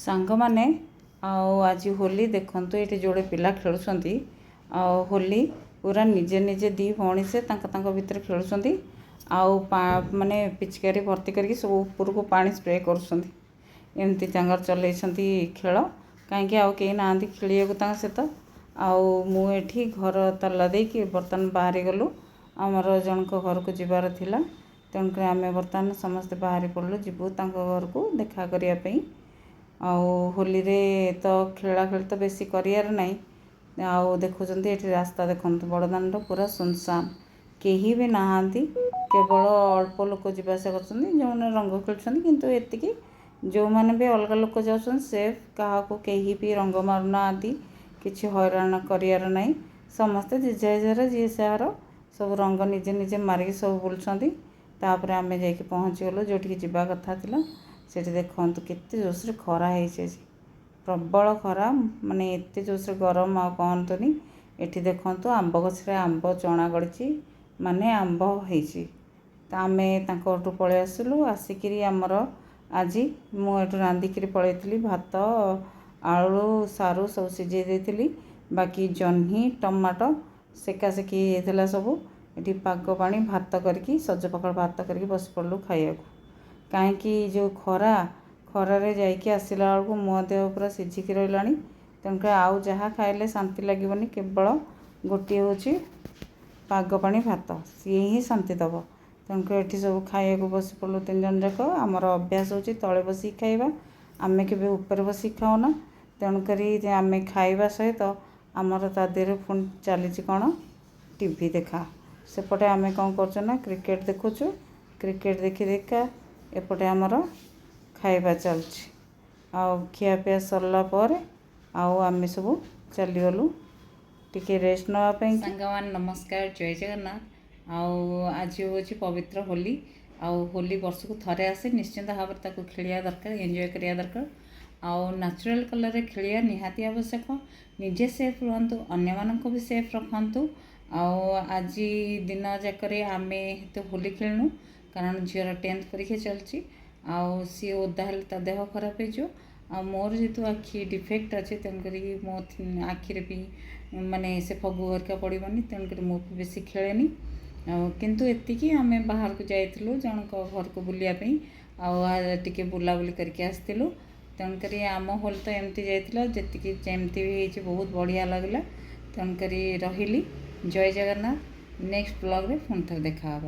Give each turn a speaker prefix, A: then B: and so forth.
A: सांग माने आज होली देखंतु ये जोड़े पिला खेलुछंती होली पूरा निजे निजे दी भौणी से भितर खेलुछंती माने पिचकारी भर्ती करके सब ऊपर को पानी स्प्रे करुछंती एमती तांगर चलैछंती खेल कहीं आउ कहीं नांदी खेलिया को तांग सहित मु एठी घर ताला देकी बर्तन बाहरी गलु आमर जनक घर को जीवार थिला तेणुक आम बर्तमान समस्ते बाहरी पड़लु जीवु घर को देखा करिया पई होली रे तो खेला खेल तो बेसी करियार नहीं देखुं ये रास्ता देखते बड़दान पूरा सुनसान कहीं भी नहांती केवल अल्प लोक जावासा कर जो रंग खेलुं किंतु एतिकी जो मैंने भी अलग लोक जाऊँ सेफ क्या कहीं भी रंग मारूना किसी हैरान करियार नहीं समस्ते जेजा जेजार जी सार सब रंग निजे निजे मारिक सब बुलूँ आम जा पहुँची गलु जो जावा कथा था से देखु केते जोर खरा है प्रबल खरा माने एत जोर गरम आ कहतुनी ये देखु आंब गछरे आंब चणा गड़ी माने आंब होती आम पलि आसलु आसिक आमर आज मुझे रांधिकी पलैली भात आलू सारू सब सिझे देती बाकी जह्नी टमाटो सेकासेकी होता सब ये पाग पानी भात करके सज पखाड़ भात करके बस पड़लु खाइया कहीं जो खरा खरारे जाइए आसला बेलू मो देह पूरा सिझिक रहा तेणुक आउ जहाँ खाइले शांति लगभग केवल गोटे हूँ पाग पानी भात सी ही शांति दब तेणुक ये सब खाइया बस पड़लु 3 जन जाक आमर अभ्यास हो तले बसिक खाइबा आम के ऊपर बसिक खाऊना तेणुक आम खाइबा सहित आमर ता देहरे पुणी चली कौन टीवी देखा सेपटे आम कौन कर क्रिकेट देखुचु क्रिकेट देखी देखा एपटे आमर खाइबा चलछि खियापिया सरला पर आम सब चलीगलु टिके रेस्ट नापी सांगमान नमस्कार जय जगन्नाथ आज हूँ पवित्र होली होली वर्ष को थरे आसे निश्चिंत भाव में खेलिया दरकार एंजॉय करिया दरकार नेचुरल कलर रे खेलिया निहाती आवश्यक निजे सेफ रुहतु अन्य मानक भी सेफ रखु आज दिन जाक आम तो होली खेलनु कारण झीर 10th परीक्षा चलती सी ओदा हेल्ले ता देह खराब हो मोर जेहेतु आखि डिफेक्ट अच्छे तेणुक मो आखिरे भी माने से फगु हरिका पड़ोनी तेणुक मुझे बेस खेलेनी किंतु एतिकी आम बाहर को जाइलु जनक घर को बुलायापी टे बुलाबुली करके आसलु तेणुक आम होल तो एमती जाइला जी जमती भी बहुत बढ़िया लगला तेणुक रही जय जगन्नाथ नेक्स्ट ब्लॉग रे पुणी थे देखा।